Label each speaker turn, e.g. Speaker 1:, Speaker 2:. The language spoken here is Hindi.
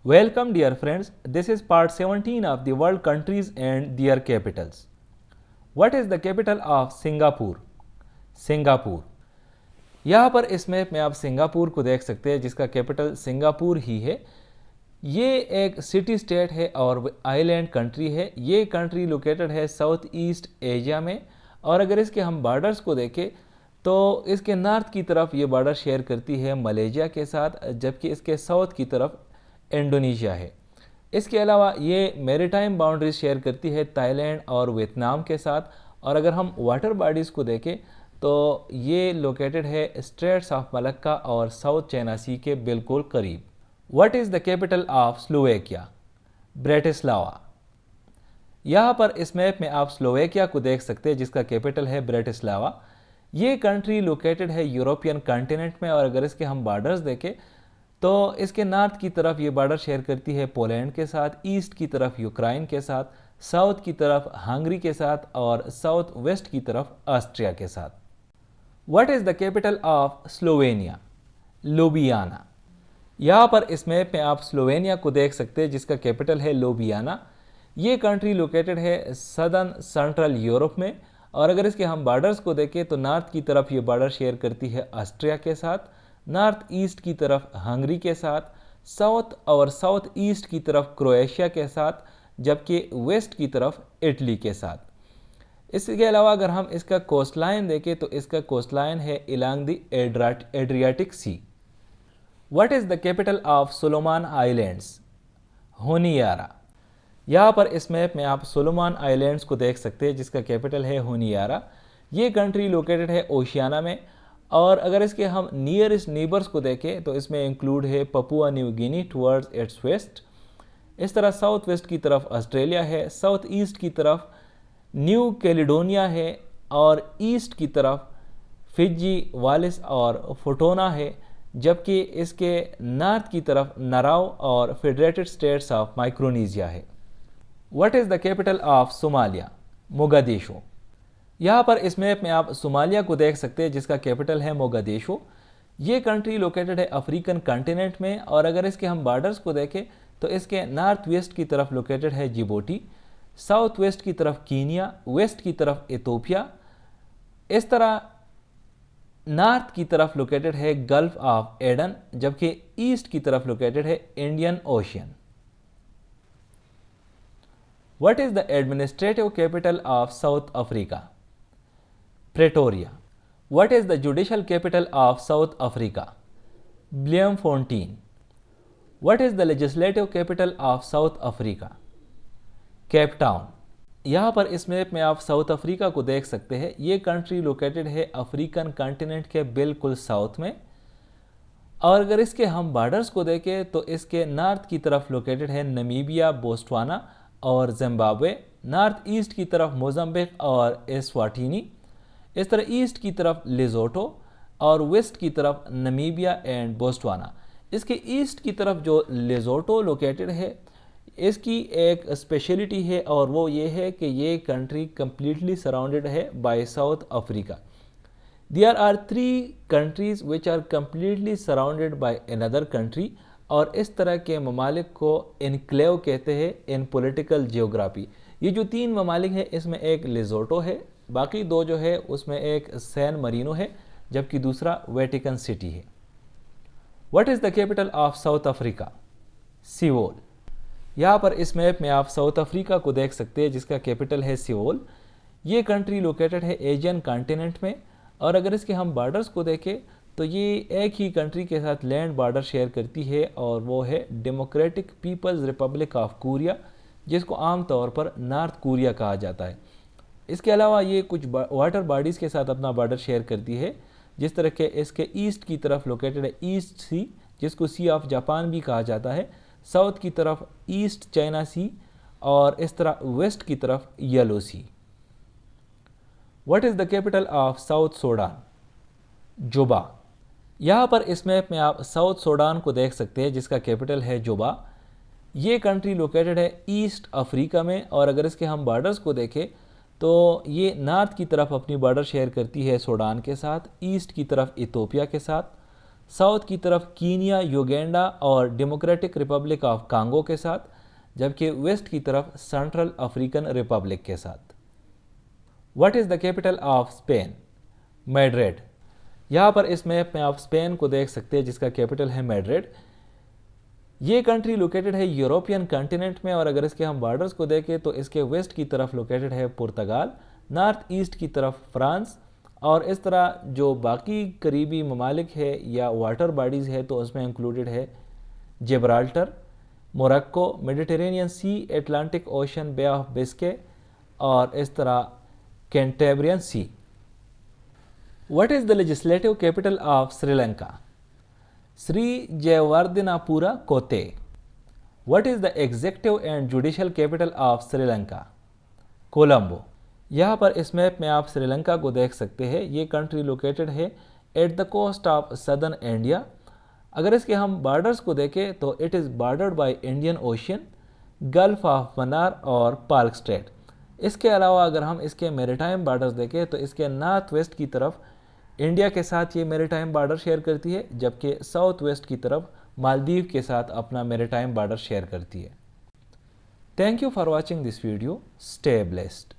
Speaker 1: Welcome dear friends, this is part 17 of the world countries and their capitals. What is the capital of Singapore? Singapore. यहाँ पर इस मैप में आप सिंगापुर को देख सकते हैं जिसका कैपिटल सिंगापुर ही है। ये एक सिटी स्टेट है और आइलैंड कंट्री है। ये कंट्री लोकेटेड है साउथ ईस्ट एशिया में और अगर इसके हम बॉर्डर्स को देखें तो इसके नॉर्थ की तरफ ये बॉर्डर शेयर करती है मलेशिया के साथ, जबकि इसके साउथ की तरफ इंडोनेशिया है। इसके अलावा ये मैरीटाइम बाउंड्रीज शेयर करती है थाईलैंड और वियतनाम के साथ। और अगर हम वाटर बॉडीज़ को देखें तो ये लोकेटेड है स्ट्रेट्स ऑफ मलक्का और साउथ चाइना सी के बिल्कुल करीब। What is the capital of Slovakia? Bratislava. यहाँ पर इस मैप में आप स्लोवेकिया को देख सकते हैं जिसका कैपिटल है ब्रेटिस्लावा। ये कंट्री लोकेटेड है यूरोपियन कॉन्टिनेंट में और अगर इसके हम बॉर्डर्स देखें तो इसके नॉर्थ की तरफ ये बॉर्डर शेयर करती है पोलैंड के साथ, ईस्ट की तरफ यूक्रेन के साथ, साउथ की तरफ हंगरी के साथ और साउथ वेस्ट की तरफ ऑस्ट्रिया के साथ। What is the capital of Slovenia? Ljubljana. यहाँ पर इस मैप में आप स्लोवेनिया को देख सकते हैं जिसका कैपिटल है लुबियाना। ये कंट्री लोकेटेड है सदर्न सेंट्रल यूरोप में और अगर इसके हम बॉर्डर्स को देखें तो नॉर्थ की तरफ ये बॉर्डर शेयर करती है ऑस्ट्रिया के साथ, नॉर्थ ईस्ट की तरफ हंगरी के साथ, साउथ और साउथ ईस्ट की तरफ क्रोएशिया के साथ, जबकि वेस्ट की तरफ इटली के साथ। इसके अलावा अगर हम इसका कोस्ट लाइन देखें तो इसका कोस्ट लाइन है along the Adriatic sea. What is the capital of Solomon islands? Honiara. यहाँ पर इस मैप में आप सोलोमन आइलैंड्स को देख सकते हैं जिसका कैपिटल है होनियारा। ये कंट्री लोकेटेड है ओशियाना में और अगर इसके हम नियरेस्ट नेबर्स को देखें तो इसमें इंक्लूड है Papua New Guinea towards its west. इस तरह साउथ वेस्ट की तरफ ऑस्ट्रेलिया है, साउथ ईस्ट की तरफ न्यू कैलिडोनिया है और ईस्ट की तरफ फिजी, वालिस और फोटोना है, जबकि इसके नॉर्थ की तरफ नराव और फेडरेटेड स्टेट्स ऑफ माइक्रोनेशिया है। What is the capital of Somalia? Mogadishu. यहाँ पर इस मैप में आप सोमालिया को देख सकते हैं जिसका कैपिटल है मोगादिशु। ये कंट्री लोकेटेड है अफ्रीकन कॉन्टिनेंट में और अगर इसके हम बॉर्डर्स को देखें तो इसके नॉर्थ वेस्ट की तरफ लोकेटेड है जिबूटी, साउथ वेस्ट की तरफ कीनिया, वेस्ट की तरफ इथोपिया। इस तरह नॉर्थ की तरफ लोकेटेड है गल्फ ऑफ एडन, जबकि ईस्ट की तरफ लोकेटेड है Indian ocean. What is the administrative capital of south Africa? Pretoria. What is the judicial capital of South Africa? Bloemfontein. What is the legislative capital of South Africa? Cape Town. यहाँ पर इस मैप में आप साउथ अफ्रीका को देख सकते हैं। ये कंट्री लोकेटेड है अफ्रीकन कॉन्टिनेंट के बिल्कुल साउथ में और अगर इसके हम बॉर्डर्स को देखें तो इसके नॉर्थ की तरफ लोकेटेड है नमीबिया, बोस्टवाना और जिम्बाब्वे, नॉर्थ ईस्ट की तरफ मोजाम्बिक और एस्वाटिनी, इस तरह ईस्ट की तरफ लेसोटो और वेस्ट की तरफ नमीबिया एंड बोस्टवाना। इसके ईस्ट की तरफ जो लेसोटो लोकेटेड है इसकी एक स्पेशलिटी है और वो ये है कि ये कंट्री कम्प्लीटली सराउंडेड है by South Africa. There are 3 countries which are completely surrounded by another country और इस तरह के ममालिक को इनक्लेव कहते हैं इन पॉलिटिकल जियोग्राफी। ये जो 3 ममालिक हैं इसमें एक लेसोटो है, बाकी 2 जो है उसमें एक सैन मरीनो है जबकि दूसरा वेटिकन सिटी है। What is the capital of south Africa? Seoul. यहाँ पर इस मैप में आप साउथ अफ्रीका को देख सकते हैं जिसका कैपिटल है सियोल। ये कंट्री लोकेटेड है एशियन कॉन्टिनेंट में और अगर इसके हम बॉर्डर्स को देखें तो ये एक ही कंट्री के साथ लैंड बॉर्डर शेयर करती है और वो है Democratic People's Republic of Korea, जिसको आमतौर पर नॉर्थ कोरिया कहा जाता है। इसके अलावा ये कुछ वाटर बॉडीज़ के साथ अपना बॉर्डर शेयर करती है, जिस तरह के इसके ईस्ट की तरफ लोकेटेड है ईस्ट सी, जिसको सी ऑफ जापान भी कहा जाता है, साउथ की तरफ ईस्ट चाइना सी और इस तरह वेस्ट की तरफ Yellow Sea. What is the capital of South Sudan? Juba. यहाँ पर इस मैप में आप साउथ सूडान को देख सकते हैं जिसका कैपिटल है जुबा। ये कंट्री लोकेटेड है ईस्ट अफ्रीका में और अगर इसके हम बॉर्डर्स को देखें तो ये नॉर्थ की तरफ अपनी बॉर्डर शेयर करती है सूडान के साथ, ईस्ट की तरफ इथोपिया के साथ, साउथ की तरफ कीनिया, युगांडा और डेमोक्रेटिक रिपब्लिक ऑफ कांगो के साथ, जबकि वेस्ट की तरफ सेंट्रल अफ्रीकन रिपब्लिक के साथ। What is the capital of Spain? Madrid. यहाँ पर इस मैप में आप स्पेन को देख सकते हैं जिसका कैपिटल है मैड्रिड। ये कंट्री लोकेटेड है यूरोपियन कॉन्टिनेंट में, और अगर इसके हम बॉर्डर्स को देखें तो इसके वेस्ट की तरफ लोकेटेड है पुर्तगाल, नॉर्थ ईस्ट की तरफ फ्रांस, और इस तरह जो बाकी करीबी ममालिक है या वाटर बॉडीज़ है तो उसमें इंक्लूडेड है Gibraltar, Morocco, Mediterranean sea, Atlantic ocean, bay of Biscay, और इस तरह Cantabrian sea. What is the legislative capital of Sri Lanka? Sri Jayewardenepura Kotte. What is the executive and judicial capital of Sri Lanka? Colombo. यहाँ पर इस मैप में आप श्रीलंका को देख सकते हैं। ये कंट्री लोकेटेड है at the coast of southern India. अगर इसके हम बॉर्डर्स को देखें तो it is bordered by Indian Ocean, Gulf of Mannar और पार्क स्ट्रेट। इसके अलावा अगर हम इसके मैरीटाइम बॉर्डर्स देखें तो इसके नॉर्थ वेस्ट की तरफ इंडिया के साथ ये मैरीटाइम बॉर्डर शेयर करती है, जबकि साउथ वेस्ट की तरफ मालदीव के साथ अपना मैरीटाइम बॉर्डर शेयर करती है। Thank you for watching this video. Stay blessed.